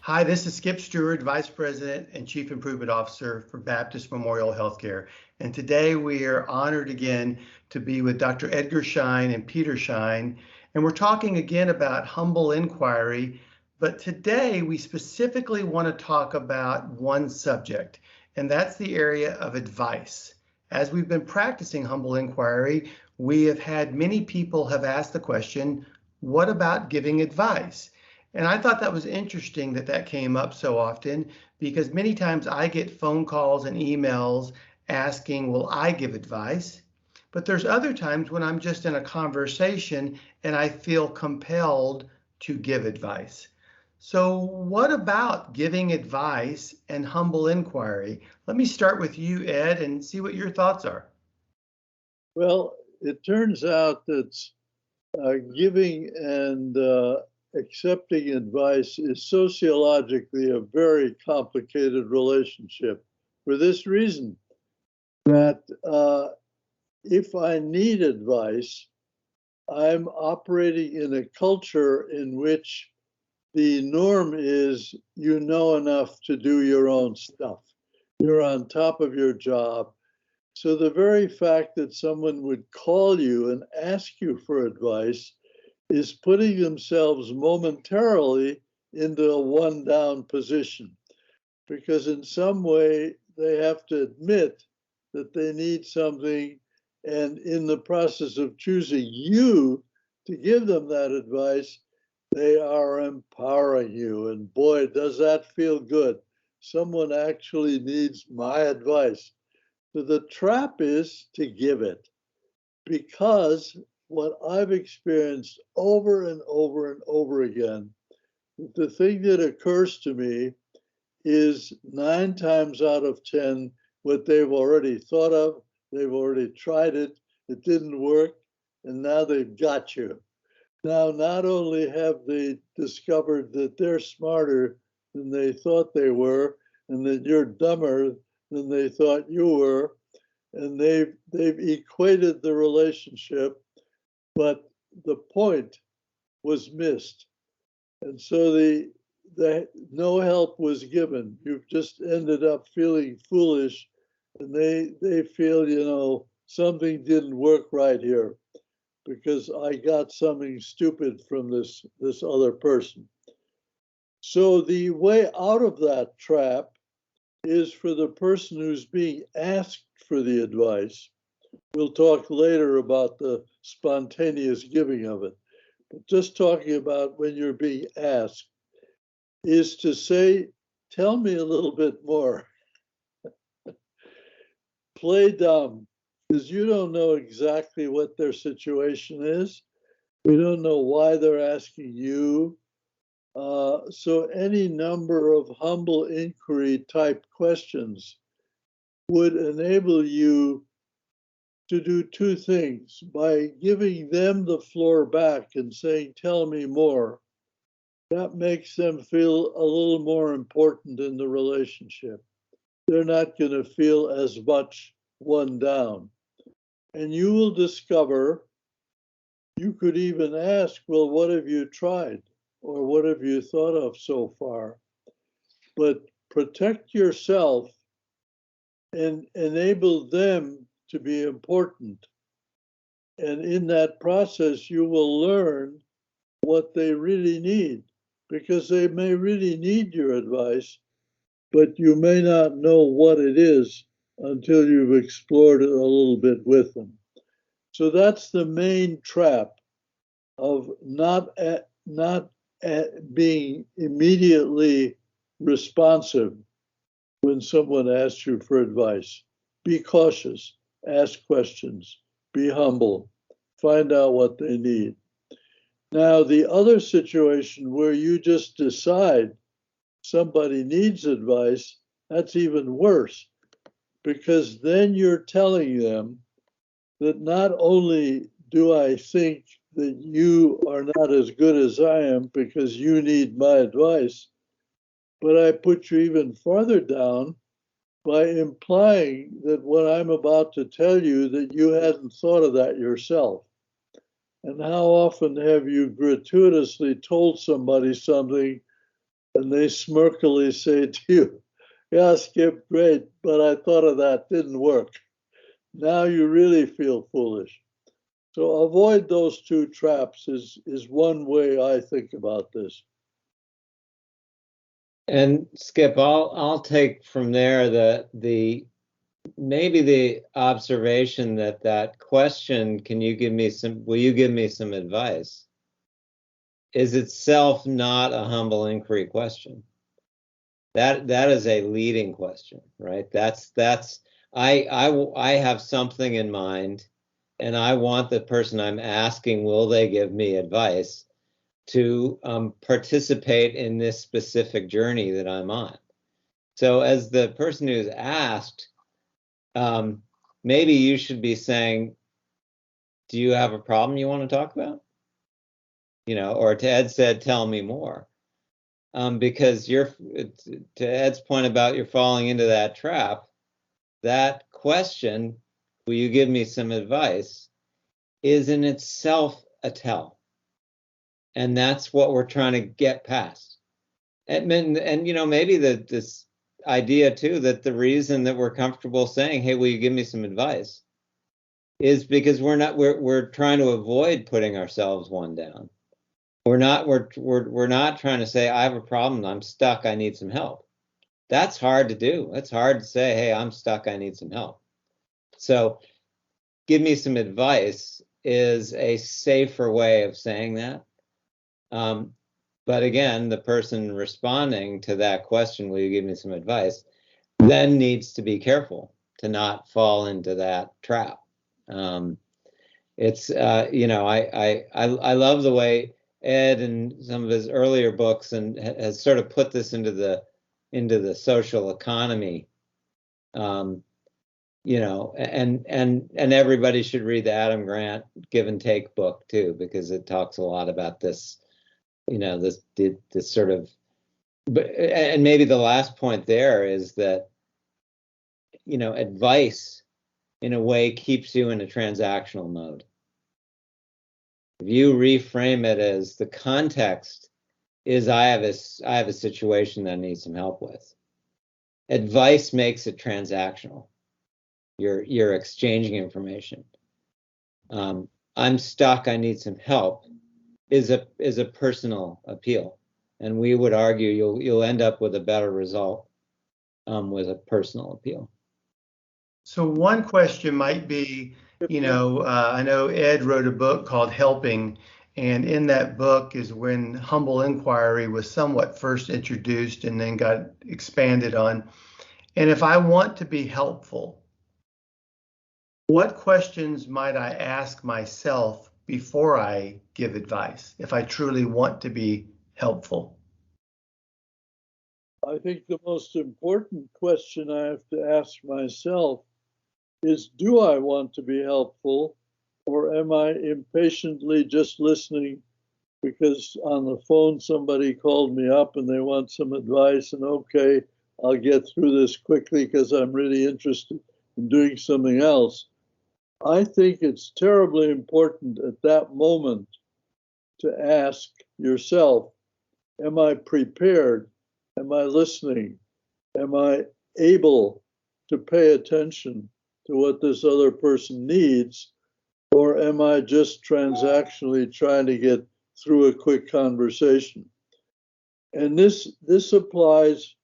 Hi, this is Skip Stewart, Vice President and Chief Improvement Officer for Baptist Memorial Healthcare. And today we are honored again to be with Dr. Edgar Schein and Peter Schein. And we're talking again about humble inquiry. But today we specifically want to talk about one subject, and that's the area of advice. As we've been practicing humble inquiry, we have had many people have asked the question, what about giving advice? And I thought that was interesting that that came up so often because many times I get phone calls and emails asking, will I give advice? But there's other times when I'm just in a conversation and I feel compelled to give advice. So what about giving advice and humble inquiry? Let me start with you, Ed, and see what your thoughts are. Well, it turns out that giving and accepting advice is sociologically a very complicated relationship for this reason, that if I need advice, I'm operating in a culture in which the norm is you know enough to do your own stuff. You're on top of your job. So the very fact that someone would call you and ask you for advice is putting themselves momentarily into a one-down position, because in some way they have to admit that they need something, and in the process of choosing you to give them that advice, they are empowering you. And boy, does that feel good. Someone actually needs my advice. So the trap is to give it, because what I've experienced over and over and over again, the thing that occurs to me is 9 times out of 10 what they've already thought of, they've already tried it, it didn't work, and now they've got you. Now, not only have they discovered that they're smarter than they thought they were, and that you're dumber than they thought you were, and they've equated the relationship, but the point was missed. And so the no help was given. You've just ended up feeling foolish, and they feel, you know, something didn't work right here because I got something stupid from this other person. So the way out of that trap is for the person who's being asked for the advice. We'll talk later about the spontaneous giving of it. But just talking about when you're being asked is to say, tell me a little bit more. Play dumb, because you don't know exactly what their situation is. We don't know why they're asking you. So any number of humble inquiry type questions would enable you to do two things. By giving them the floor back and saying, tell me more, that makes them feel a little more important in the relationship. They're not going to feel as much one down. And you will discover, you could even ask, well, what have you tried? Or what have you thought of so far? But protect yourself and enable them to be important. And in that process, you will learn what they really need, because they may really need your advice, but you may not know what it is until you've explored it a little bit with them. So that's the main trap of not being immediately responsive when someone asks you for advice. Be cautious, ask questions, be humble, find out what they need. Now, the other situation where you just decide somebody needs advice, that's even worse, because then you're telling them that not only do I think that you are not as good as I am because you need my advice, but I put you even farther down by implying that what I'm about to tell you, that you hadn't thought of that yourself. And how often have you gratuitously told somebody something and they smirkily say to you, yeah, Skip, great, but I thought of that, didn't work. Now you really feel foolish. So avoid those two traps is one way I think about this. And Skip, I'll take from there the maybe the observation that question, will you give me some advice, is itself not a humble inquiry question. That is a leading question, right? I have something in mind, and I want the person I'm asking, will they give me advice, to participate in this specific journey that I'm on. So as the person who's asked, maybe you should be saying, do you have a problem you want to talk about? Or to Ed said, tell me more. Because to Ed's point about you're falling into that trap, that question, will you give me some advice, is in itself a tell. And that's what we're trying to get past. And maybe this idea too, that the reason that we're comfortable saying, hey, will you give me some advice, is because we're trying to avoid putting ourselves one down. We're not trying to say, I have a problem, I'm stuck, I need some help. That's hard to do. It's hard to say, hey, I'm stuck, I need some help. So give me some advice is a safer way of saying that. But again, the person responding to that question, will you give me some advice, then needs to be careful to not fall into that trap. It's I love the way Ed in some of his earlier books and has sort of put this into the social economy. And everybody should read the Adam Grant Give and Take book too, because it talks a lot about this, this sort of, and maybe the last point there is that, advice in a way keeps you in a transactional mode. If you reframe it as the context is I have a situation that I need some help with, advice makes it transactional. You're exchanging information. I'm stuck, I need some help is a personal appeal, and we would argue you'll end up with a better result with a personal appeal. So one question might be, I know Ed wrote a book called Helping, and in that book is when humble inquiry was somewhat first introduced and then got expanded on. And if I want to be helpful, what questions might I ask myself before I give advice, if I truly want to be helpful? I think the most important question I have to ask myself is, do I want to be helpful, or am I impatiently just listening because on the phone somebody called me up and they want some advice, and okay, I'll get through this quickly because I'm really interested in doing something else. I think it's terribly important at that moment to ask yourself, am I prepared? Am I listening? Am I able to pay attention to what this other person needs? Or am I just transactionally trying to get through a quick conversation? And this applies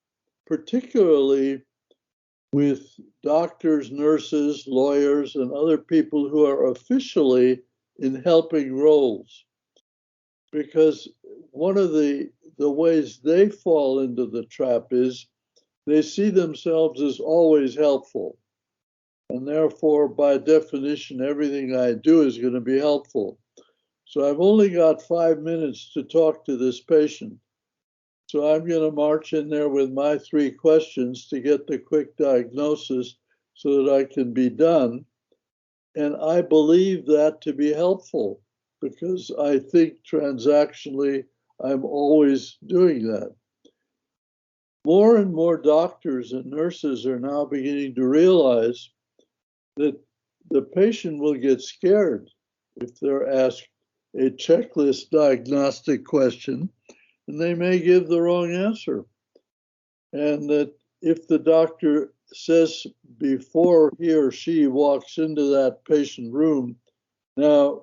particularly with doctors, nurses, lawyers, and other people who are officially in helping roles. Because one of the ways they fall into the trap is they see themselves as always helpful. And therefore, by definition, everything I do is going to be helpful. So I've only got 5 minutes to talk to this patient. So I'm going to march in there with my 3 questions to get the quick diagnosis so that I can be done. And I believe that to be helpful because I think transactionally I'm always doing that. More and more doctors and nurses are now beginning to realize that the patient will get scared if they're asked a checklist diagnostic question and they may give the wrong answer. And that if the doctor says before he or she walks into that patient room, now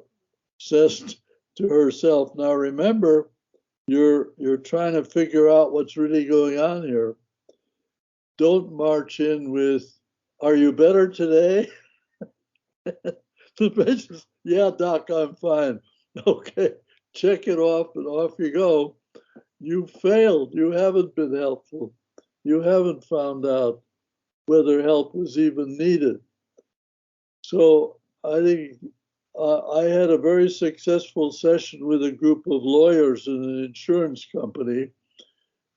says to herself, now remember, you're trying to figure out what's really going on here. Don't march in with, are you better today? The patient, yeah, doc, I'm fine. Okay, check it off and off you go. You failed. You haven't been helpful. You haven't found out whether help was even needed. So I think I had a very successful session with a group of lawyers in an insurance company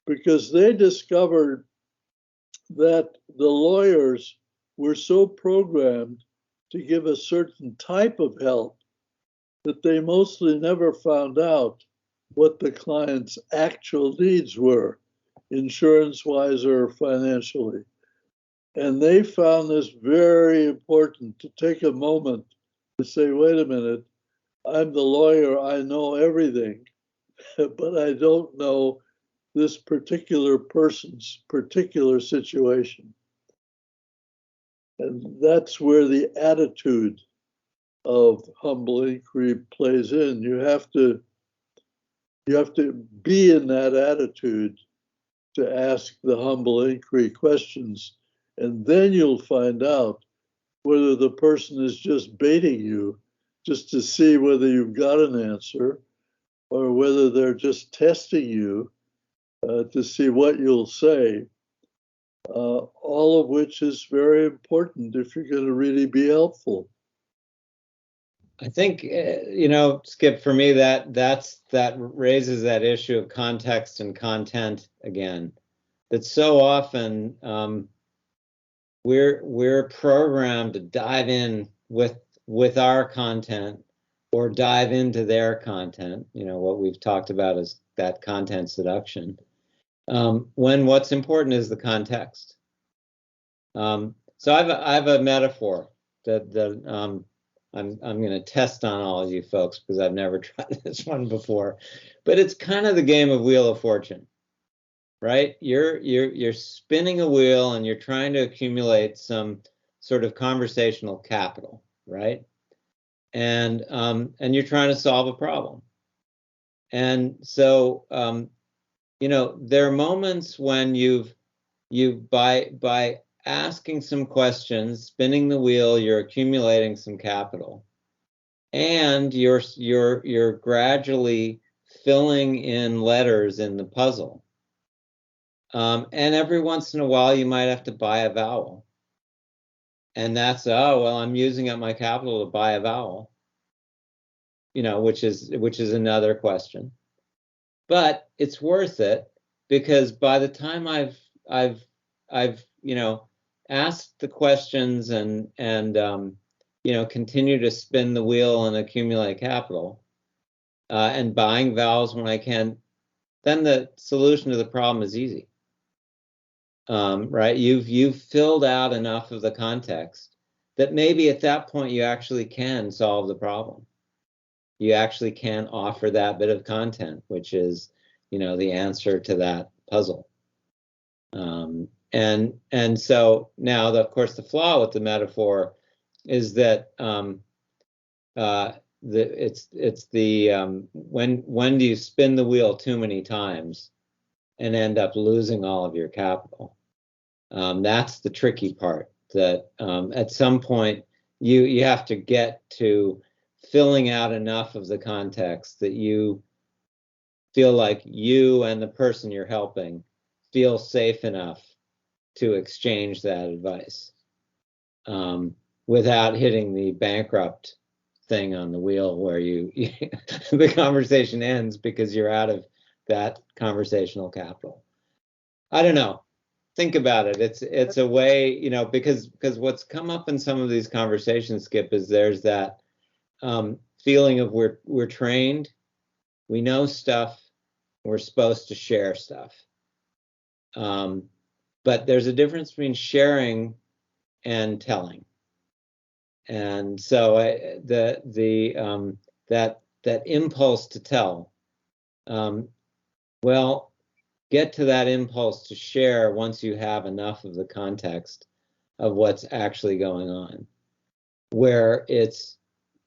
because they discovered that the lawyers were so programmed to give a certain type of help that they mostly never found out what the client's actual needs were, insurance-wise or financially. And they found this very important to take a moment to say, wait a minute, I'm the lawyer, I know everything, but I don't know this particular person's particular situation. And that's where the attitude of humble inquiry plays in. You have to be in that attitude to ask the humble inquiry questions, and then you'll find out whether the person is just baiting you just to see whether you've got an answer, or whether they're just testing you to see what you'll say, all of which is very important if you're going to really be helpful. I think, Skip, for me, that raises that issue of context and content again. That so often we're programmed to dive in with our content or dive into their content. What we've talked about is that content seduction. When what's important is the context. So I have a metaphor that I'm going to test on all of you folks because I've never tried this one before, but it's kind of the game of Wheel of Fortune, right? You're spinning a wheel and you're trying to accumulate some sort of conversational capital, right? And you're trying to solve a problem. And so there are moments when you've by asking some questions, spinning the wheel, you're accumulating some capital, and you're gradually filling in letters in the puzzle. And every once in a while, you might have to buy a vowel, and that's, oh well, I'm using up my capital to buy a vowel, which is another question. But it's worth it because by the time I've asked the questions and continue to spin the wheel and accumulate capital, and buying vowels when I can, then the solution to the problem is easy. Right? You've filled out enough of the context that maybe at that point you actually can solve the problem. You actually can offer that bit of content, which is, the answer to that puzzle. And so now, of course, the flaw with the metaphor is that when do you spin the wheel too many times and end up losing all of your capital? That's the tricky part. That at some point you have to get to filling out enough of the context that you feel like you and the person you're helping feel safe enough to exchange that advice without hitting the bankrupt thing on the wheel where the conversation ends because you're out of that conversational capital. I don't know. Think about it. It's a way, because what's come up in some of these conversations, Skip, is there's that feeling of we're trained, we know stuff, we're supposed to share stuff. But there's a difference between sharing and telling. And so that impulse to tell, Well, get to that impulse to share once you have enough of the context of what's actually going on, where it's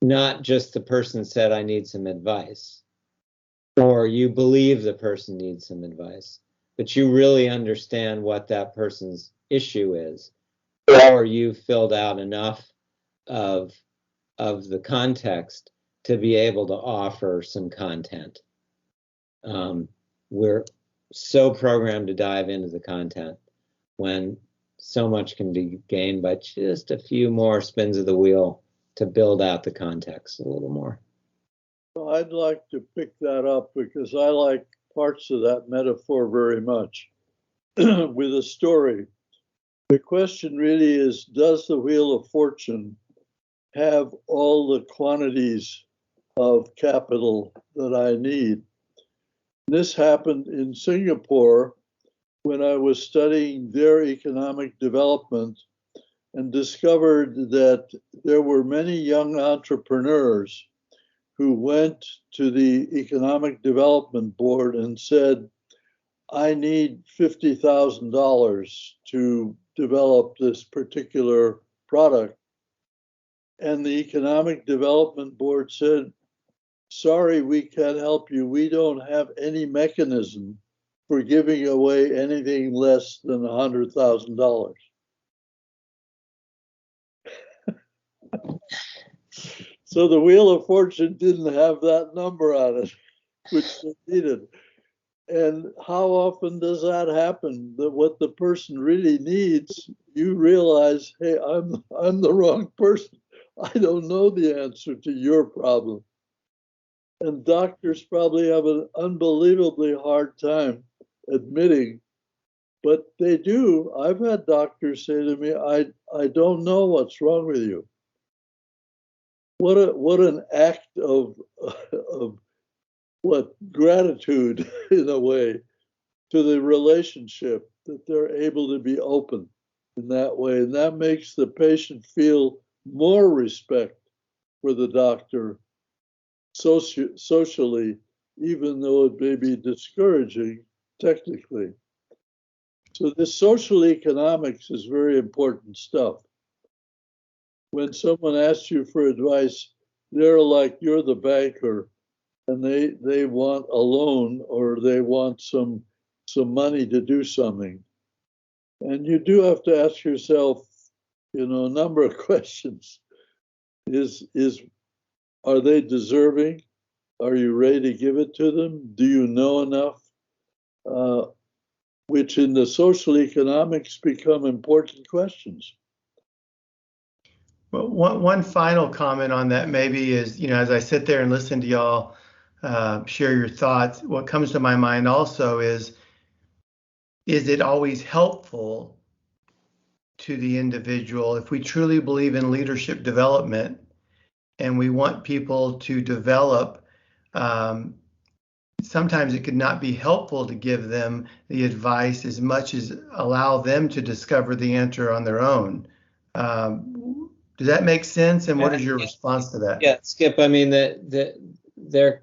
not just the person said, I need some advice, or you believe the person needs some advice, but you really understand what that person's issue is, or you've filled out enough of the context to be able to offer some content. We're so programmed to dive into the content when so much can be gained by just a few more spins of the wheel to build out the context a little more. Well, I'd like to pick that up because I like parts of that metaphor very much with a story. The question really is, does the Wheel of Fortune have all the quantities of capital that I need? This happened in Singapore when I was studying their economic development and discovered that there were many young entrepreneurs who went to the Economic Development Board and said, I need $50,000 to develop this particular product. And the Economic Development Board said, sorry, we can't help you. We don't have any mechanism for giving away anything less than $100,000. So the Wheel of Fortune didn't have that number on it, which they needed. And how often does that happen? That what the person really needs, you realize, hey, I'm the wrong person. I don't know the answer to your problem. And doctors probably have an unbelievably hard time admitting, but they do. I've had doctors say to me, I don't know what's wrong with you. What an act of gratitude in a way to the relationship that they're able to be open in that way. And that makes the patient feel more respect for the doctor socially, even though it may be discouraging technically. So this social economics is very important stuff. When someone asks you for advice, they're like, you're the banker, and they want a loan or they want some money to do something. And you do have to ask yourself, a number of questions. Are they deserving? Are you ready to give it to them? Do you know enough? Which in the social economics become important questions. Well, one final comment on that maybe is, as I sit there and listen to y'all share your thoughts, what comes to my mind also is it always helpful to the individual if we truly believe in leadership development and we want people to develop? Sometimes it could not be helpful to give them the advice as much as allow them to discover the answer on their own. Does that make sense? And what is your response to that? Yeah, Skip. I mean, there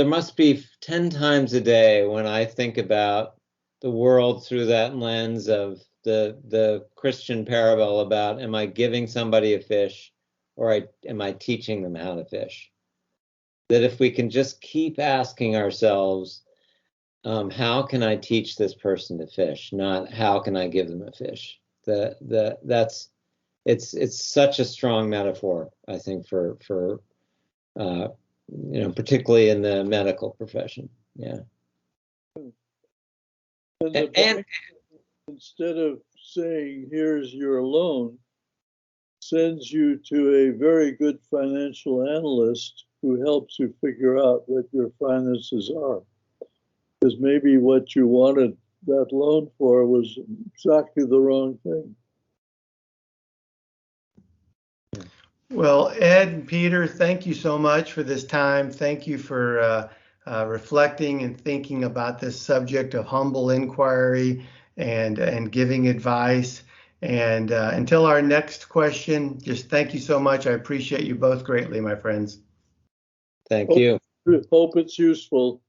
must be 10 times a day when I think about the world through that lens of the Christian parable about, am I giving somebody a fish or am I teaching them how to fish? That if we can just keep asking ourselves, how can I teach this person to fish? Not how can I give them a fish? It's such a strong metaphor, I think, for particularly in the medical profession. Yeah. And instead of saying, here's your loan, sends you to a very good financial analyst who helps you figure out what your finances are. Because maybe what you wanted that loan for was exactly the wrong thing. Well, Ed and Peter, thank you so much for this time. Thank you for reflecting and thinking about this subject of humble inquiry and giving advice. And until our next question, just thank you so much. I appreciate you both greatly, my friends. Thank you. Hope it's useful.